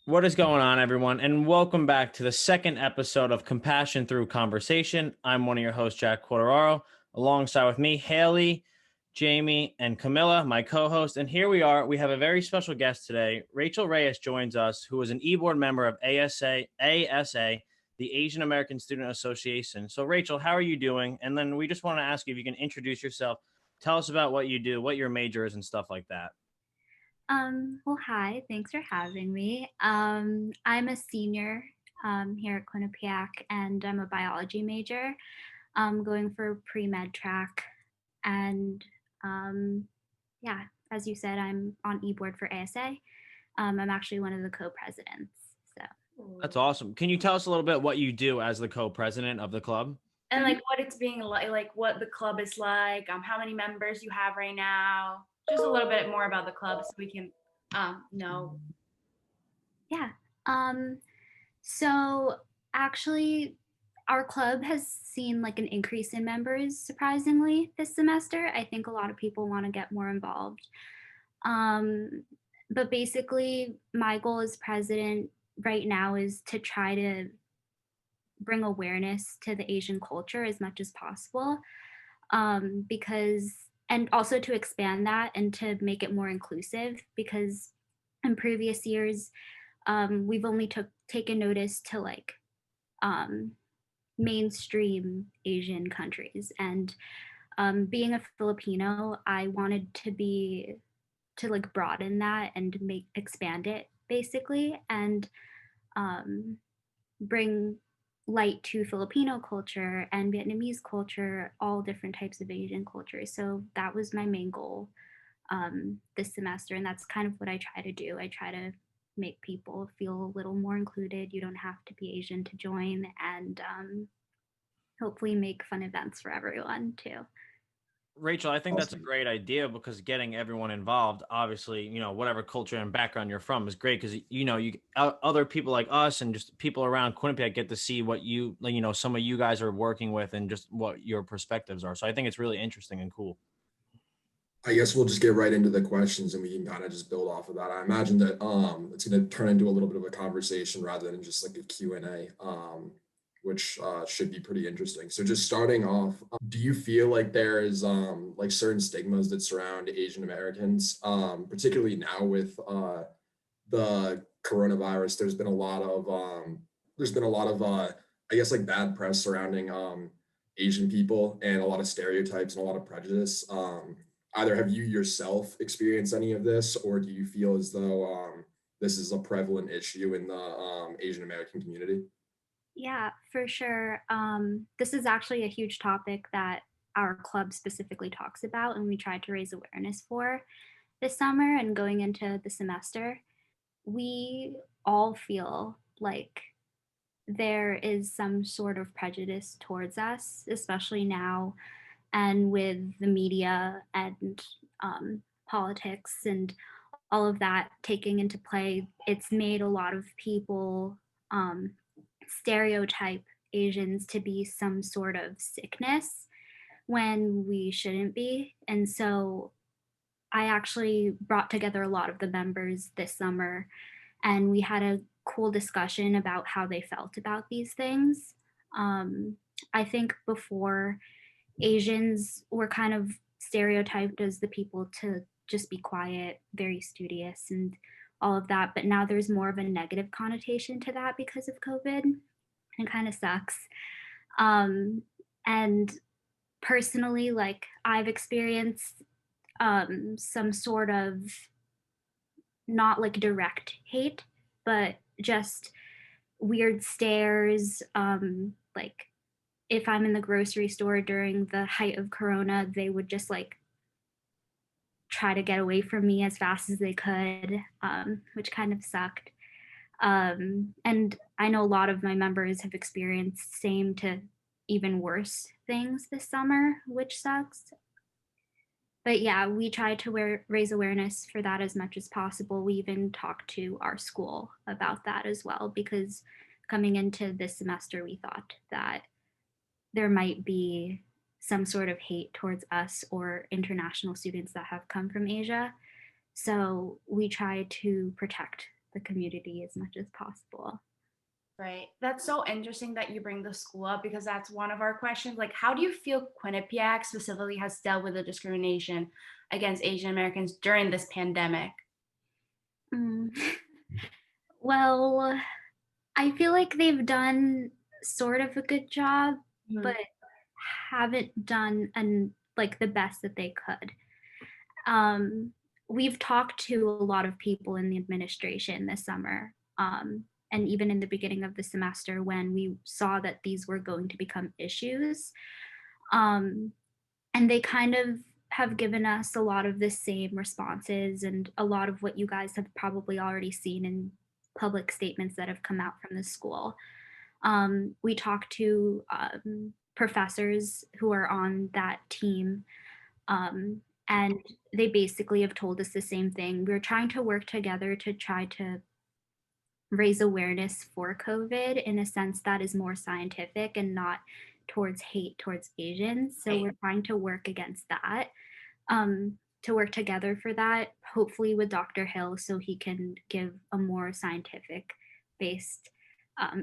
What is going on, everyone? And welcome back to the second episode of Compassion Through Conversation. I'm one of your hosts, Jack Quateraro, alongside with me, Haley, Jamie, and Camilla, my co-host. And here we are. We have a very special guest today. Rachel Reyes joins us, who is an e-board member of ASA, the Asian American Student Association. So, Rachel, how are you doing? And then we just want to ask you if you can introduce yourself, tell us about what you do, what your major is, and stuff like that. Well, hi, thanks for having me. I'm a senior here at Quinnipiac, and I'm a biology major, going for pre-med track. And yeah, as you said, I'm on e-board for ASA. I'm actually one of the co-presidents. So, That's awesome. Can you tell us a little bit what you do as the co-president of the club? And like what it's being like what the club is like, how many members you have right now, just a little bit more about the club so we can know. yeah. Um, so actually, our club has seen like an increase in members surprisingly this semester. I think a lot of people want to get more involved. But basically, my goal as president right now is to try to bring awareness to the Asian culture as much as possible. Because, and also to expand that and to make it more inclusive, because in previous years, we've only taken notice to like um, mainstream Asian countries. And being a Filipino, I wanted to like broaden that and expand it basically, and um, bring light to Filipino culture and Vietnamese culture, all different types of Asian cultures. So that was my main goal this semester, and that's kind of what I try to do. I try to make people feel a little more included. You don't have to be Asian to join, and hopefully make fun events for everyone too. Rachel, I think that's a Awesome. great idea because getting everyone involved, obviously, whatever culture and background you're from is great because, other people like us and just people around Quinnipiac get to see what some of you guys are working with and just what your perspectives are. So I think it's really interesting and cool. I guess we'll just get right into the questions and we can kind of just build off of that. I imagine that it's going to turn into a little bit of a conversation rather than just like a Q&A, which should be pretty interesting. So just starting off, do you feel like there is like certain stigmas that surround Asian Americans, particularly now with the coronavirus? There's been a lot of I guess like bad press surrounding Asian people and a lot of stereotypes and a lot of prejudice. Either have you yourself experienced any of this, or do you feel as though this is a prevalent issue in the Asian American community? Yeah, for sure. This is actually a huge topic that our club specifically talks about, and we tried to raise awareness for this summer and going into the semester. We all feel like there is some sort of prejudice towards us, especially now, and with the media and politics and all of that taking into play. It's made a lot of people um, stereotype Asians to be some sort of sickness when we shouldn't be. And so I actually brought together a lot of the members this summer, and we had a cool discussion about how they felt about these things. I think before, Asians were kind of stereotyped as the people to just be quiet, very studious, and all of that. But now there's more of a negative connotation to that because of COVID. It kind of sucks. Um, and personally, like I've experienced some sort of not like direct hate, but just weird stares. Like if I'm in the grocery store during the height of Corona, they would just like try to get away from me as fast as they could, which kind of sucked. And I know a lot of my members have experienced same to even worse things this summer, which sucks. But yeah, we try to raise awareness for that as much as possible. We even talked to our school about that as well, because coming into this semester, we thought that there might be some sort of hate towards us or international students that have come from Asia. So we try to protect the community as much as possible. Right. That's so interesting that you bring the school up because that's one of our questions. Like, how do you feel Quinnipiac specifically has dealt with the discrimination against Asian Americans during this pandemic? Mm. Well, I feel like they've done sort of a good job, but haven't done like the best that they could. Um, we've talked to a lot of people in the administration this summer, and even in the beginning of the semester when we saw that these were going to become issues. Um, and they kind of have given us a lot of the same responses and a lot of what you guys have probably already seen in public statements that have come out from the school. We talked to professors who are on that team, and they basically have told us the same thing. We're trying to work together to try to raise awareness for COVID in a sense that is more scientific and not towards hate towards Asians. So Right. we're trying to work against that, to work together for that, hopefully with Dr. Hill, so he can give a more scientific based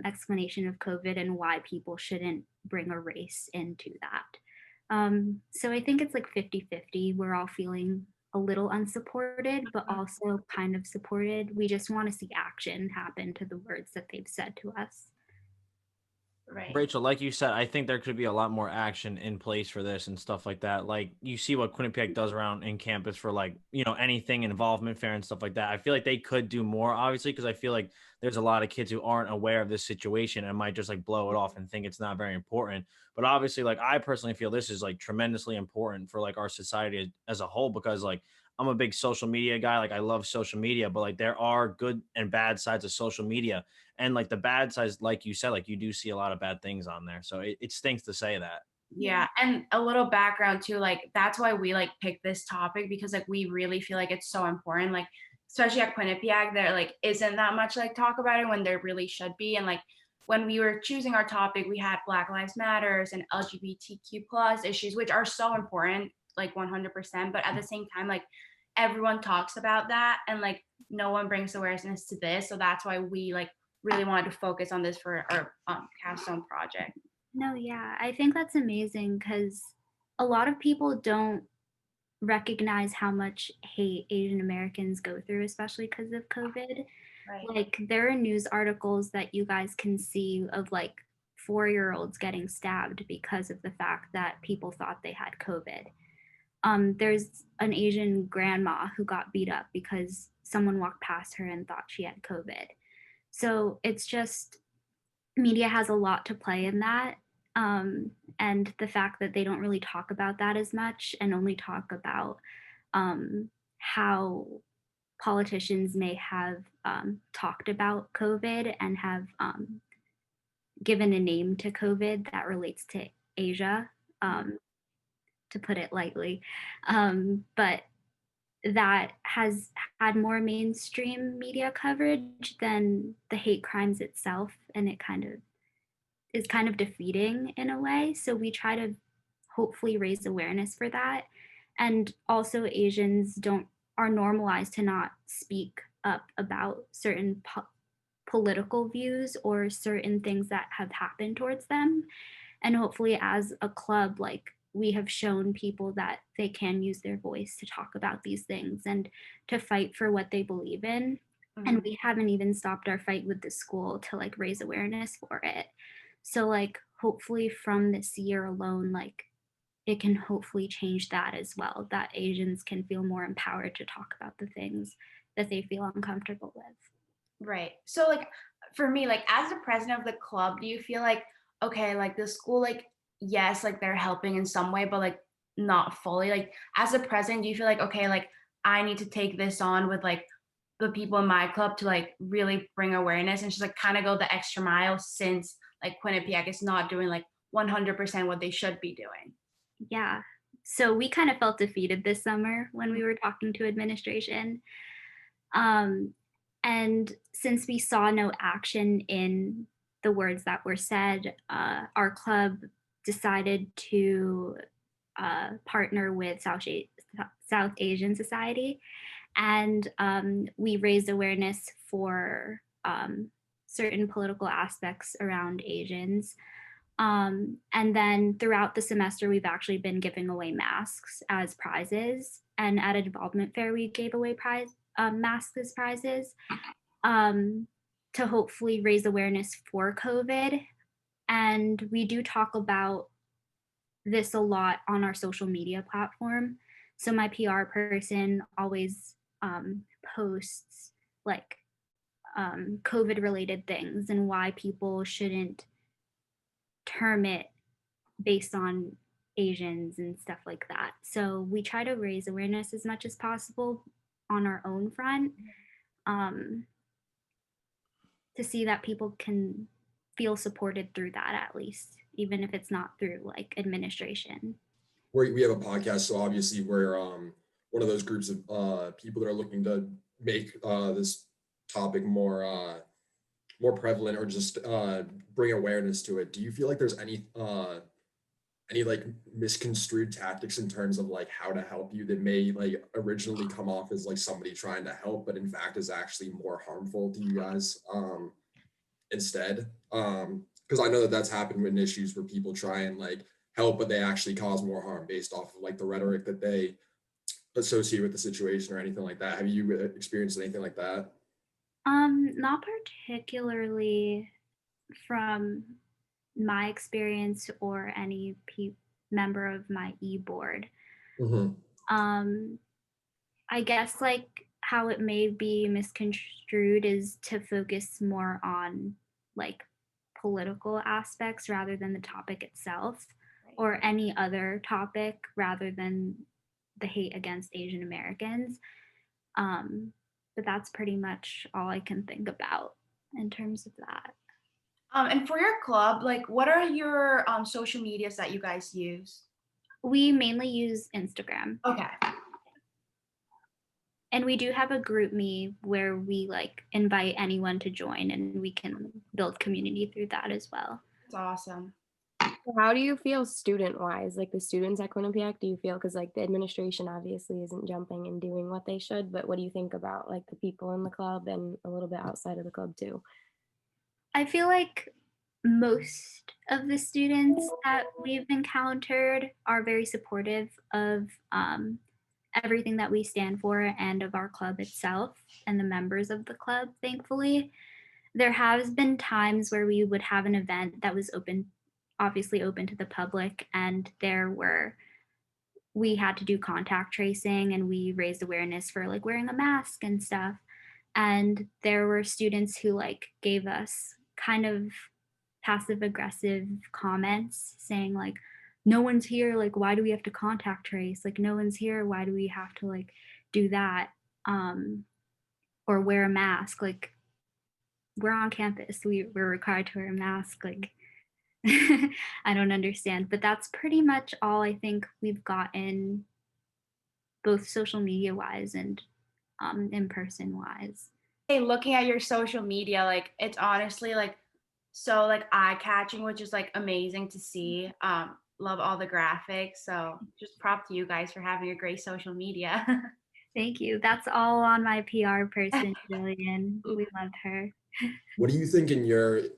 explanation of COVID and why people shouldn't bring a race into that. So I think it's like 50-50. We're all feeling a little unsupported, but also kind of supported. We just want to see action happen to the words that they've said to us. Right. Rachel, like you said, I think there could be a lot more action in place for this and stuff like that. Like you see what Quinnipiac does around in campus for like, anything involvement fair and stuff like that. I feel like they could do more, obviously, because I feel like there's a lot of kids who aren't aware of this situation and might just like blow it off and think it's not very important. But obviously, like I personally feel this is like tremendously important for like our society as a whole because like I'm a big social media guy. Like I love social media, but like there are good and bad sides of social media. And like the bad sides, like you said, like you do see a lot of bad things on there. So it stinks to say that. Yeah, and a little background too, like that's why we like picked this topic because like we really feel like it's so important. Like especially at Quinnipiac, there like isn't that much like talk about it when there really should be. And like when we were choosing our topic, we had Black Lives Matters and LGBTQ plus issues, which are so important, like 100%. But at the same time, like everyone talks about that and like no one brings awareness to this. So that's why we like really wanted to focus on this for our capstone project. No, yeah, I think that's amazing because a lot of people don't recognize how much hate Asian Americans go through, especially because of COVID. Right. Like, there are news articles that you guys can see of like 4-year-olds getting stabbed because of the fact that people thought they had COVID. There's an Asian grandma who got beat up because someone walked past her and thought she had COVID. So it's just media has a lot to play in that. And the fact that they don't really talk about that as much and only talk about how politicians may have talked about COVID and have given a name to COVID that relates to Asia, to put it lightly. But that has had more mainstream media coverage than the hate crimes itself, and it is kind of defeating in a way. So we try to hopefully raise awareness for that. And also Asians are normalized to not speak up about certain political views or certain things that have happened towards them. And hopefully as a club, like we have shown people that they can use their voice to talk about these things and to fight for what they believe in. And we haven't even stopped our fight with the school to like raise awareness for it. So like hopefully from this year alone, like it can hopefully change that as well, that Asians can feel more empowered to talk about the things that they feel uncomfortable with. Right. So like for me, like as the president of the club, do you feel like, okay, like the school, like, yes, like they're helping in some way, but like not fully? Like as a president, do you feel like, okay, like I need to take this on with like the people in my club to like really bring awareness and just like kind of go the extra mile since like Quinnipiac is not doing like 100% what they should be doing? Yeah. So we kind of felt defeated this summer when we were talking to administration. And since we saw no action in the words that were said, our club decided to partner with South Asian Society And we raised awareness for certain political aspects around Asians. And then throughout the semester, we've actually been giving away masks as prizes. And at a development fair, we gave away masks as prizes to hopefully raise awareness for COVID. And we do talk about this a lot on our social media platform. So my PR person always posts like COVID related things and why people shouldn't term it based on Asians and stuff like that. So we try to raise awareness as much as possible on our own front to see that people can feel supported through that, at least, even if it's not through like administration. We have a podcast, so obviously we're one of those groups of people that are looking to make this topic more prevalent or just bring awareness to it. Do you feel like there's any like misconstrued tactics in terms of like how to help you that may like originally come off as like somebody trying to help, but in fact is actually more harmful to you guys instead? Because I know that that's happened with issues where people try and like help, but they actually cause more harm based off of like the rhetoric that they associate with the situation or anything like that. Have you experienced anything like that? Not particularly from my experience or any member of my e-board. Mm-hmm. I guess like how it may be misconstrued is to focus more on like political aspects rather than the topic itself, or any other topic rather than the hate against Asian Americans. But that's pretty much all I can think about in terms of that. And for your club, like, what are your social medias that you guys use? We mainly use Instagram. Okay. And we do have a group me where we like invite anyone to join and we can build community through that as well. That's awesome. How do you feel student-wise, like the students at Quinnipiac? Do you feel, because like the administration obviously isn't jumping and doing what they should, but what do you think about like the people in the club and a little bit outside of the club too? I feel like most of the students that we've encountered are very supportive of everything that we stand for and of our club itself and the members of the club, thankfully. There has been times where we would have an event that was obviously open to the public, and we had to do contact tracing and we raised awareness for like wearing a mask and stuff. And there were students who like gave us kind of passive aggressive comments saying like, no one's here, like why do we have to contact trace, like no one's here, why do we have to like do that or wear a mask, like we're on campus, we're required to wear a mask, like I don't understand. But that's pretty much all I think we've gotten, both social media wise and in person wise. Hey, looking at your social media, like it's honestly like so like eye-catching, which is like amazing to see. Love all the graphics. So just prop to you guys for having a great social media. Thank you. That's all on my PR person, Jillian. We love her. What do you think in the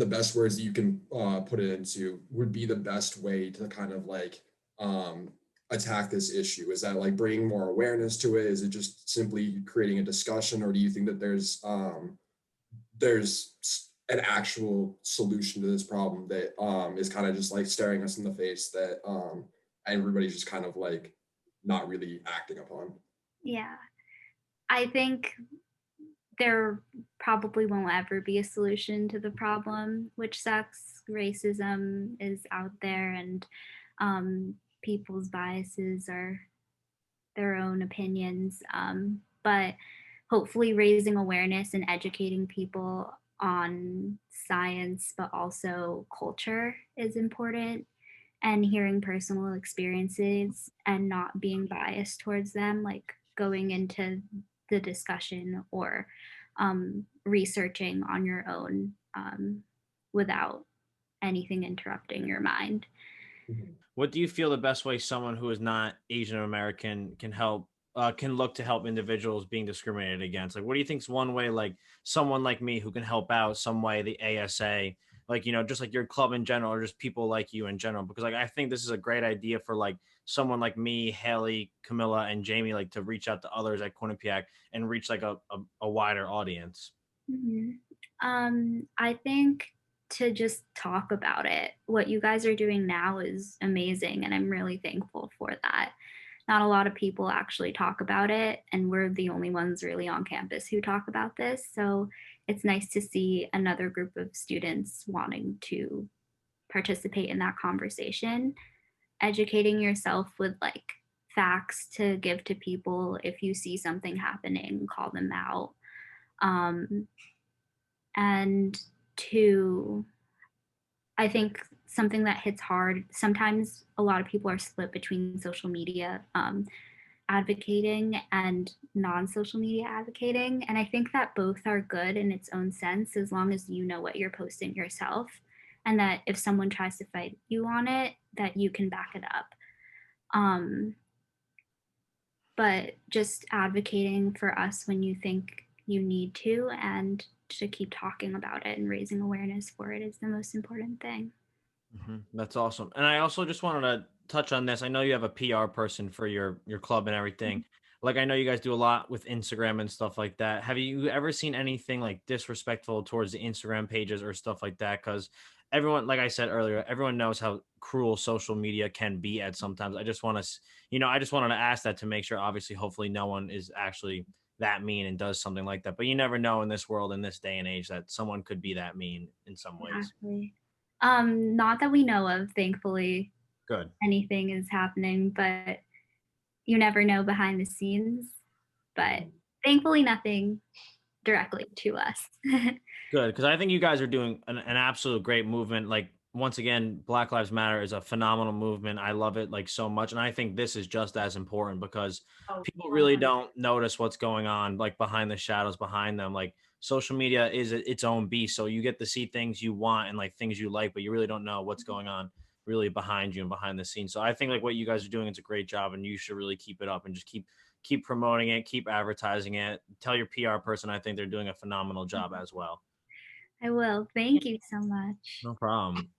best words that you can put it into would be the best way to kind of like attack this issue? Is that like bringing more awareness to it? Is it just simply creating a discussion, or do you think that there's an actual solution to this problem that is kind of just like staring us in the face that everybody's just kind of like not really acting upon? Yeah, I think there probably won't ever be a solution to the problem, which sucks. Racism is out there, and people's biases are their own opinions. But hopefully raising awareness and educating people on science, but also culture is important, and hearing personal experiences and not being biased towards them, like going into the discussion or researching on your own without anything interrupting your mind. What do you feel the best way someone who is not Asian American can help can look to help individuals being discriminated against? Like, what do you think is one way, like someone like me who can help out some way, the ASA, like, just like your club in general, or just people like you in general? Because like, I think this is a great idea for like someone like me, Haley, Camilla, and Jamie, like to reach out to others at Quinnipiac and reach like a wider audience. Mhm. I think to just talk about it. What you guys are doing now is amazing, and I'm really thankful for that. Not a lot of people actually talk about it, and we're the only ones really on campus who talk about this. So it's nice to see another group of students wanting to participate in that conversation, educating yourself with like facts to give to people if you see something happening, call them out. Um, and to I think something that hits hard sometimes, a lot of people are split between social media advocating and non-social media advocating, and I think that both are good in its own sense as long as you know what you're posting yourself, and that if someone tries to fight you on it, that you can back it up. um, but just advocating for us when you think you need to, and to keep talking about it and raising awareness for it is the most important thing. That's awesome. And I also just wanted to touch on this. I know you have a PR person for your club and everything. Like I know you guys do a lot with Instagram and stuff like that. Have you ever seen anything like disrespectful towards the Instagram pages or stuff like that? Because everyone, like I said earlier, everyone knows how cruel social media can be at sometimes. I just want to, I just wanted to ask that to make sure. Obviously, hopefully, no one is actually that mean and does something like that. But you never know in this world, in this day and age, that someone could be that mean in some ways. Exactly. Not that we know of, thankfully, Good. anything is happening, but you never know behind the scenes. But thankfully, nothing directly to us. Good, because I think you guys are doing an absolute great movement. Like once again, Black Lives Matter is a phenomenal movement. I love it like so much, and I think this is just as important because Oh, people really 100. don't notice what's going on like behind the shadows behind them. Like social media is its own beast, so you get to see things you want and like things you like, but you really don't know what's going on really behind you and behind the scenes. So I think like what you guys are doing is a great job, and you should really keep it up and just keep promoting it, keep advertising it. Tell your PR person I think they're doing a phenomenal job as well. I will. Thank you so much. No problem.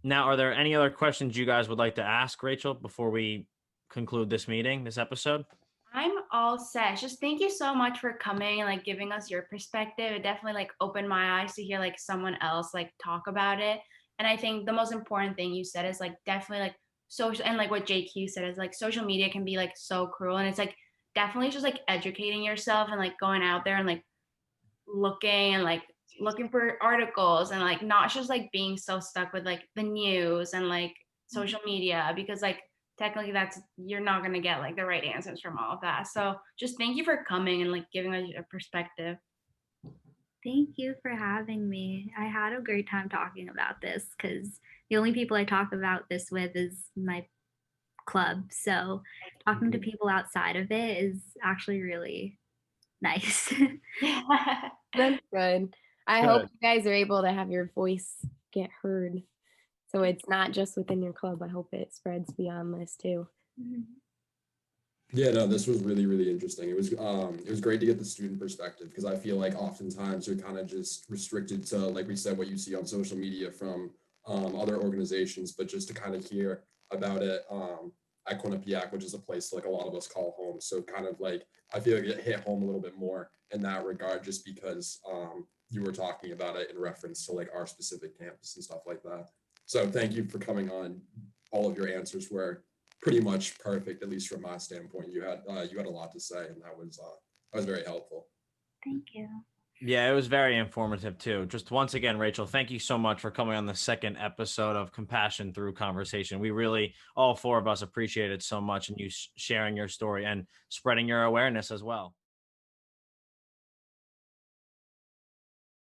Now, are there any other questions you guys would like to ask Rachel before we conclude this meeting, this episode? I'm all set. Just thank you so much for coming and like giving us your perspective. It definitely like opened my eyes to hear like someone else like talk about it. And I think the most important thing you said is like definitely like social, and like what JQ said is like social media can be like so cruel, and it's like definitely just like educating yourself and like going out there and like looking and like looking for articles, and like not just like being so stuck with like the news and like social media, because like technically that's, you're not going to get like the right answers from all of that. So just thank you for coming and like giving us a perspective. Thank you for having me. I had a great time talking about this because the only people I talk about this with is my club. So talking to people outside of it is actually really nice. That's good. I hope Good. you guys are able to have your voice get heard. So it's not just within your club. I hope it spreads beyond this too. Yeah, no, this was really, really interesting. It was great to get the student perspective because I feel like oftentimes you're kind of just restricted to, like we said, what you see on social media from other organizations, but just to kind of hear about it at Quinnipiac, which is a place like a lot of us call home. So kind of like I feel like it hit home a little bit more in that regard, just because you were talking about it in reference to like our specific campus and stuff like that. So thank you for coming on. All of your answers were pretty much perfect, at least from my standpoint. You had a lot to say, and that was very helpful. Thank you. Yeah, it was very informative too. Just once again, Rachel, thank you so much for coming on the second episode of Compassion Through Conversation. We really, all four of us, appreciate it so much, and you sharing your story and spreading your awareness as well.